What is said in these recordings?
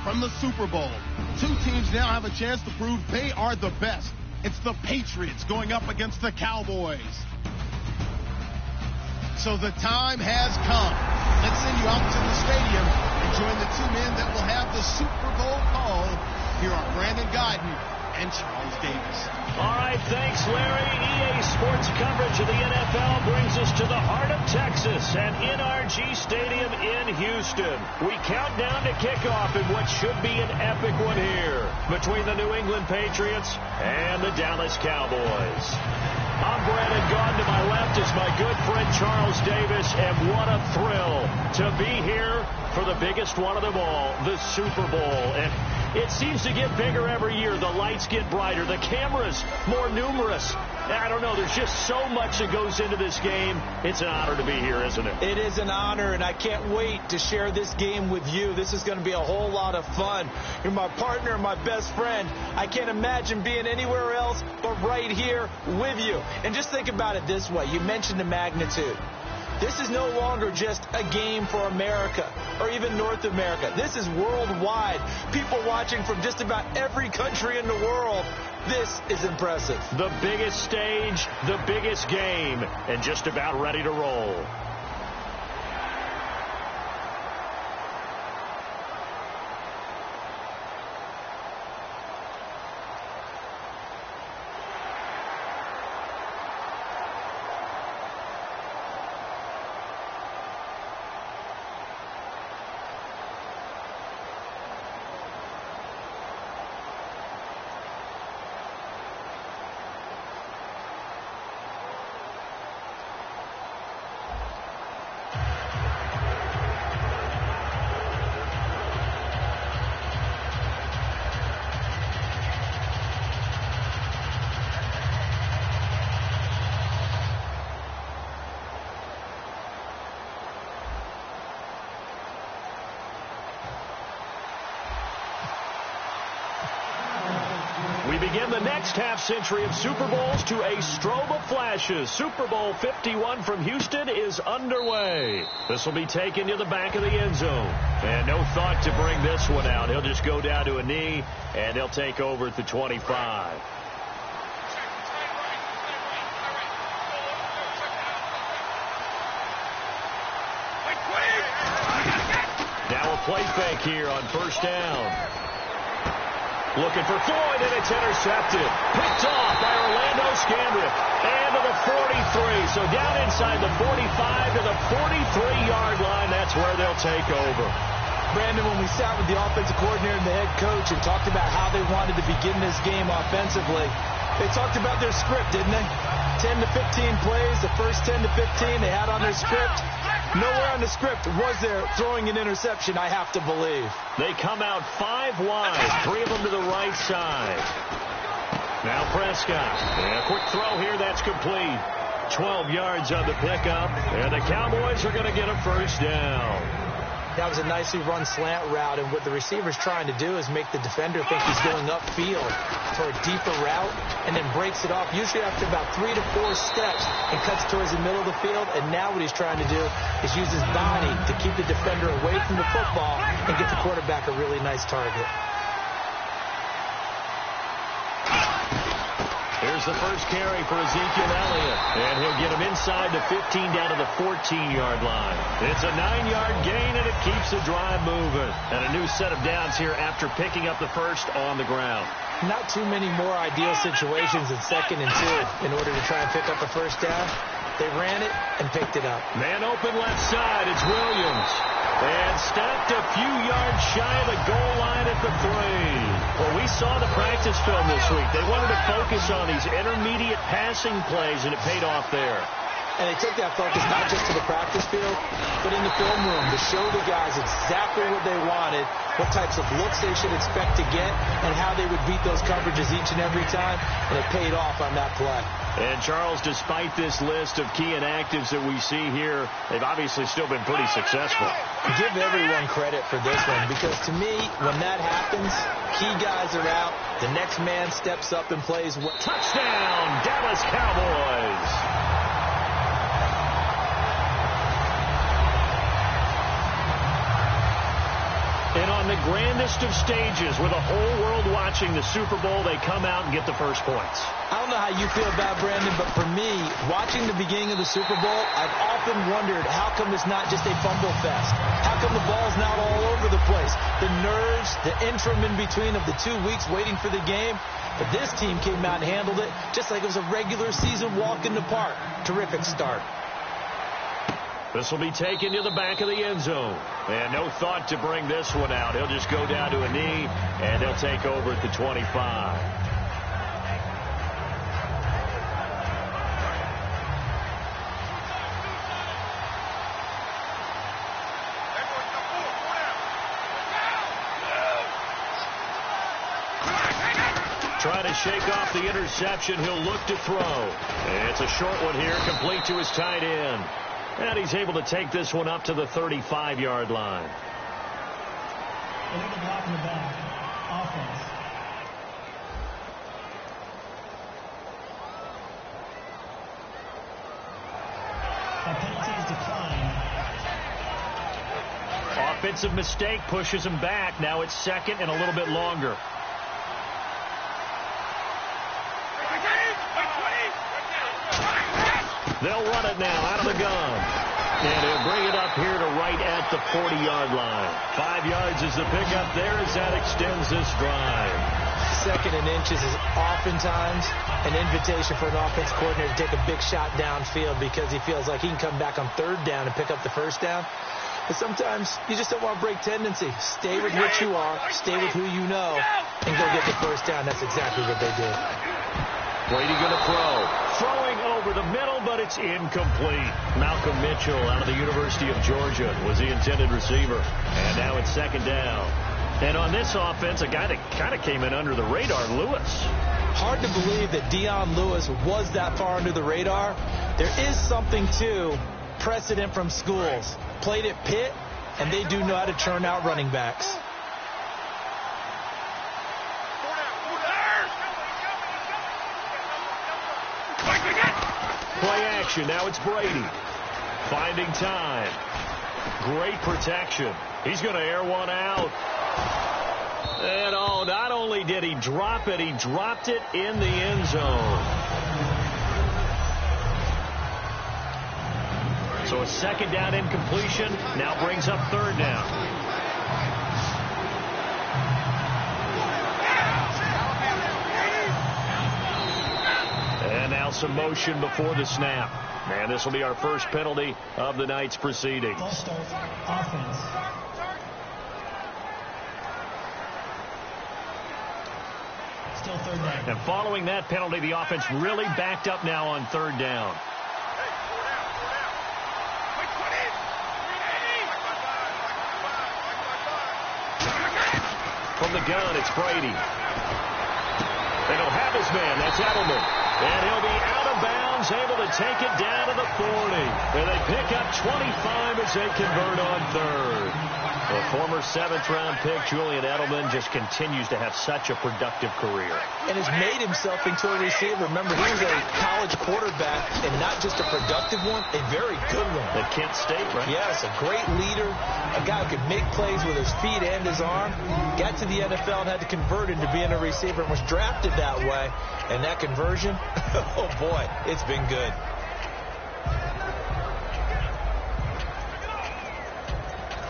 from the Super Bowl. Two teams now have a chance to prove they are the best. It's the Patriots going up against the Cowboys. So the time has come. Let's send you out to the stadium and join the two men that will have the Super Bowl call. Here are Brandon Guyton and Charles Davis. All right, thanks, Larry. EA Sports coverage of the NFL brings us to the heart of Texas and NRG Stadium in Houston. We count down to kickoff in what should be an epic one here between the New England Patriots and the Dallas Cowboys. I'm Brandon Guyton. To my left is my good friend Charles Davis, and what a thrill to be here for the biggest one of them all, the Super Bowl. And it seems to get bigger every year. The lights get brighter. The cameras more numerous. I don't know. There's just so much that goes into this game. It's an honor to be here, isn't it? It is an honor, and I can't wait to share this game with you. This is going to be a whole lot of fun. You're my partner, my best friend. I can't imagine being anywhere else but right here with you. And just think about it this way. You mentioned the magnitude. This is no longer just a game for America or even North America. This is worldwide. People watching from just about every country in the world. This is impressive. The biggest stage, the biggest game, and just about ready to roll. We begin the next half-century of Super Bowls to a strobe of flashes. Super Bowl 51 from Houston is underway. This will be taken to the back of the end zone. And no thought to bring this one out. He'll just go down to a knee, and they'll take over at the 25. Now a play fake here on first down. Looking for Floyd, and it's intercepted. Picked off by Orlando Scandrick. And to the 43. So down inside the 45 to the 43-yard line. That's where they'll take over. Brandon, when we sat with the offensive coordinator and the head coach and talked about how they wanted to begin this game offensively, they talked about their script, didn't they? 10 to 15 plays, the first 10 to 15 they had on their script. Nowhere on the script was there throwing an interception, I have to believe. They come out 5 wide, 3 of them to the right side. Now Prescott. And a quick throw here, that's complete. 12 yards on the pickup, and the Cowboys are going to get a first down. That was a nicely run slant route, and what the receiver's trying to do is make the defender think he's going upfield for a deeper route, and then breaks it off, usually after about 3 to 4 steps, and cuts towards the middle of the field. And now what he's trying to do is use his body to keep the defender away from the football and get the quarterback a really nice target. Here's the first carry for Ezekiel Elliott. And he'll get him inside the 15 down to the 14-yard line. It's a 9-yard gain, and it keeps the drive moving. And a new set of downs here after picking up the first on the ground. Not too many more ideal situations in 2nd and 2 in order to try and pick up a first down. They ran it and picked it up. Man open left side. It's Williams. And stopped a few yards shy of the goal line at the 3. Well, we saw the practice film this week. They wanted to focus on these intermediate passing plays, and it paid off there. And they took that focus not just to the practice field, but in the film room to show the guys exactly what they wanted, what types of looks they should expect to get, and how they would beat those coverages each and every time. And it paid off on that play. And, Charles, despite this list of key inactives that we see here, they've obviously still been pretty successful. Give everyone credit for this one, because to me, when that happens, key guys are out, the next man steps up and plays. Touchdown, Dallas Cowboys! And on On the grandest of stages, with the whole world watching the Super Bowl, they come out and get the first points. I don't know how you feel about Brandon, but for me, watching the beginning of the Super Bowl, I've often wondered how come it's not just a fumble fest? How come the ball's not all over the place? The nerves, the interim in between of the 2 weeks waiting for the game. But this team came out and handled it just like it was a regular season walk in the park. Terrific start. This will be taken to the back of the end zone. And no thought to bring this one out. He'll just go down to a knee, and they'll take over at the 25. Trying to shake off the interception. He'll look to throw. And it's a short one here, complete to his tight end. And he's able to take this one up to the 35-yard line. Illegal block in the back. Offense. That penalty is declined. Offensive mistake pushes him back. Now it's second and a little bit longer. They'll run it now out of the gun. And he'll bring it up here to right at the 40-yard line. 5 yards is the pickup there as that extends this drive. Second and inches is oftentimes an invitation for an offense coordinator to take a big shot downfield because he feels like he can come back on third down and pick up the first down. But sometimes you just don't want to break tendency. Stay with what you are, stay with who you know, and go get the first down. That's exactly what they did. Brady going to throw. Throwing over the middle, but it's incomplete. Malcolm Mitchell out of the University of Georgia was the intended receiver. And now it's second down. And on this offense, a guy that kind of came in under the radar, Lewis. Hard to believe that Dion Lewis was that far under the radar. There is something to precedent from schools. Played at Pitt, and they do know how to churn out running backs. Play action. Now it's Brady. Finding time. Great protection. He's going to air one out. And oh, not only did he drop it, he dropped it in the end zone. So a second down incompletion now brings up third down. And now some motion before the snap. And this will be our first penalty of the night's proceedings. Ball start. Offense. Still third down. And following that penalty, the offense really backed up now on third down. From the gun, it's Brady. They don't have his man. That's Edelman. And he'll be out of bounds, able to take it down to the 40. And they pick up 25 as they convert on third. The former 7th-round pick, Julian Edelman, just continues to have such a productive career. And has made himself into a receiver. Remember, he was a college quarterback, and not just a productive one, a very good one. At Kent State, right? Yes, a great leader, a guy who could make plays with his feet and his arm. Got to the NFL and had to convert into being a receiver and was drafted that way. And that conversion, oh boy, it's been good.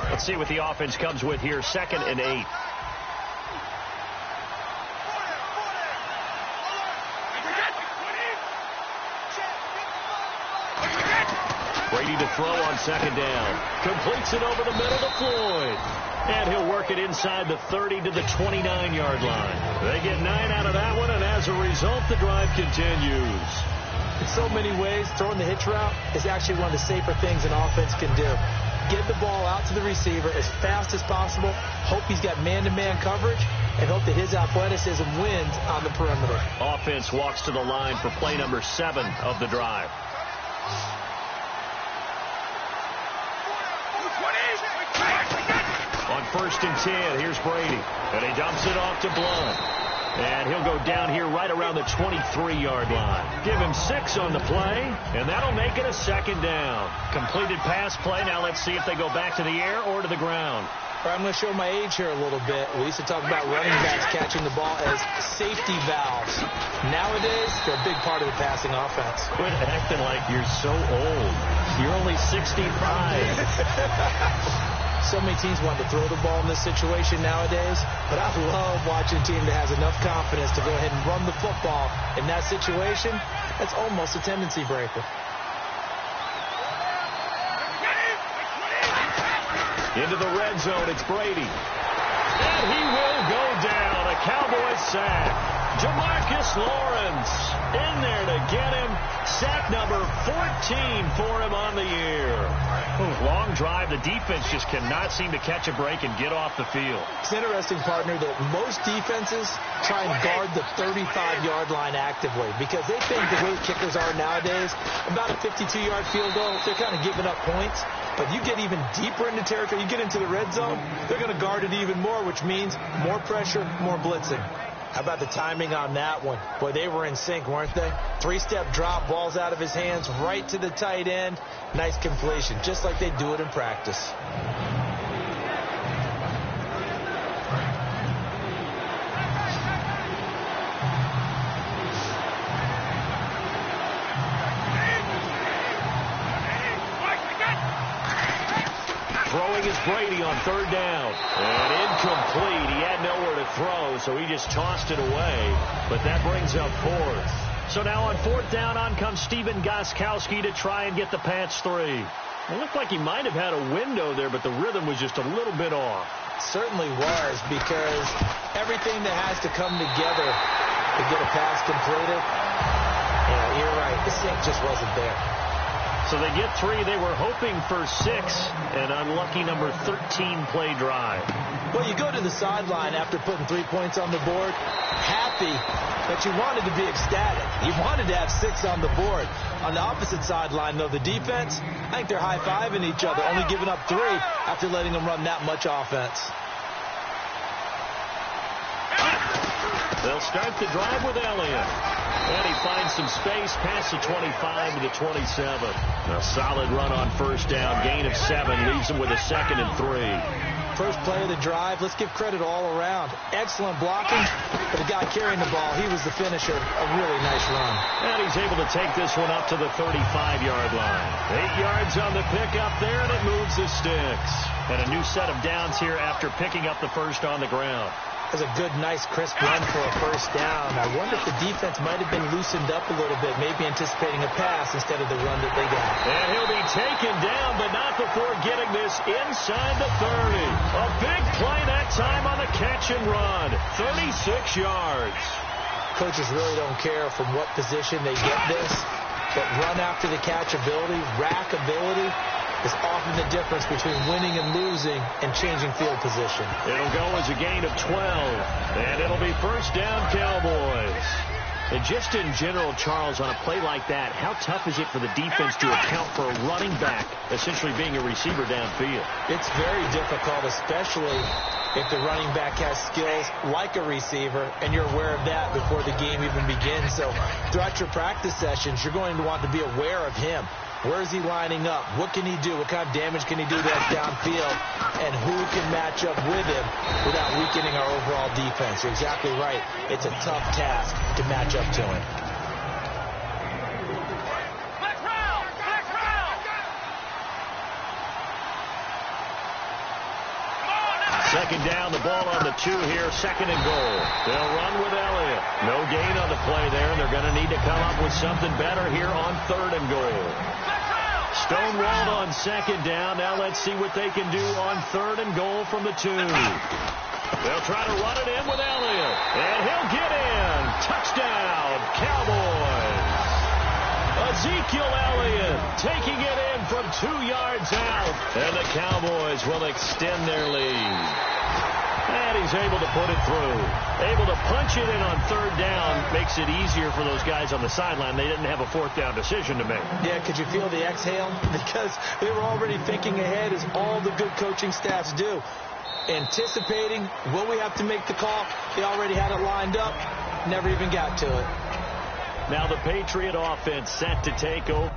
Let's see what the offense comes with here. 2nd and 8. Brady to throw on second down. Completes it over the middle to Floyd. And he'll work it inside the 30 to the 29-yard line. They get 9 out of that one, and as a result, the drive continues. In so many ways, throwing the hitch route is actually one of the safer things an offense can do. Get the ball out to the receiver as fast as possible, hope he's got man-to-man coverage, and hope that his athleticism wins on the perimeter. Offense walks to the line for play number 7 of the drive. On 1st and 10, here's Brady. And he dumps it off to Blunt. And he'll go down here right around the 23-yard line. Give him 6 on the play, and that'll make it a second down. Completed pass play. Now let's see if they go back to the air or to the ground. I'm going to show my age here a little bit. We used to talk about running backs catching the ball as safety valves. Nowadays, they're a big part of the passing offense. Quit acting like you're so old. You're only 65. So many teams want to throw the ball in this situation nowadays, but I love watching a team that has enough confidence to go ahead and run the football. In that situation, that's almost a tendency breaker. Into the red zone, it's Brady. And he will go down. A Cowboys sack. Jamarcus Lawrence in there to get him. Sack number 14 for him on the year. Long drive. The defense just cannot seem to catch a break and get off the field. It's interesting, partner, that most defenses try and guard the 35-yard line actively because they think the way kickers are nowadays, about a 52-yard field goal, they're kind of giving up points. But you get even deeper into territory, you get into the red zone, they're going to guard it even more, which means more pressure, more blitzing. How about the timing on that one? Boy, they were in sync, weren't they? Three-step drop, ball's out of his hands, right to the tight end. Nice completion, just like they do it in practice. Throwing is Brady on third down. And incomplete. He had nowhere to throw, so he just tossed it away. But that brings up fourth. So now on fourth down, on comes Stephen Gostkowski to try and get the Pats 3. It looked like he might have had a window there, but the rhythm was just a little bit off. Certainly was, because everything that has to come together to get a pass completed, yeah, you're right, the sync just wasn't there. So they get 3. They were hoping for 6. An unlucky number 13 play drive. Well, you go to the sideline after putting 3 points on the board, happy, but you wanted to be ecstatic. You wanted to have 6 on the board. On the opposite sideline, though, the defense, I think they're high-fiving each other, only giving up 3 after letting them run that much offense. They'll start the drive with Elliott. And he finds some space past the 25 to the 27. A solid run on first down. Gain of 7 leaves him with a 2nd and 3. First play of the drive. Let's give credit all around. Excellent blocking, but the guy carrying the ball, he was the finisher. A really nice run. And he's able to take this one up to the 35-yard line. 8 yards on the pickup there, and it moves the sticks. And a new set of downs here after picking up the first on the ground. That's a good, nice, crisp run for a first down. I wonder if the defense might have been loosened up a little bit, maybe anticipating a pass instead of the run that they got. And he'll be taken down, but not before getting this inside the 30. A big play that time on the catch and run. 36 yards. Coaches really don't care from what position they get this, but run after the catch ability, rack ability, is often the difference between winning and losing and changing field position. It'll go as a gain of 12, and it'll be first down Cowboys. And just in general, Charles, on a play like that, how tough is it for the defense to account for a running back essentially being a receiver downfield? It's very difficult, especially if the running back has skills like a receiver, and you're aware of that before the game even begins. So throughout your practice sessions, you're going to want to be aware of him. Where is he lining up? What can he do? What kind of damage can he do to that downfield? And who can match up with him without weakening our overall defense? You're exactly right. It's a tough task to match up to him. Second down, the ball on the 2 here, 2nd and goal. They'll run with Elliott. No gain on the play there, and they're going to need to come up with something better here on 3rd and goal. Stonewalled on 2nd down. Now let's see what they can do on 3rd and goal from the 2. They'll try to run it in with Elliott, and he'll get in. Touchdown, Cowboys. Ezekiel Elliott taking it in from 2 yards out. And the Cowboys will extend their lead. And he's able to put it through. Able to punch it in on 3rd down. Makes it easier for those guys on the sideline. They didn't have a 4th down decision to make. Yeah, could you feel the exhale? Because they were already thinking ahead, as all the good coaching staffs do. Anticipating, will we have to make the call? They already had it lined up. Never even got to it. Now the Patriot offense set to take over.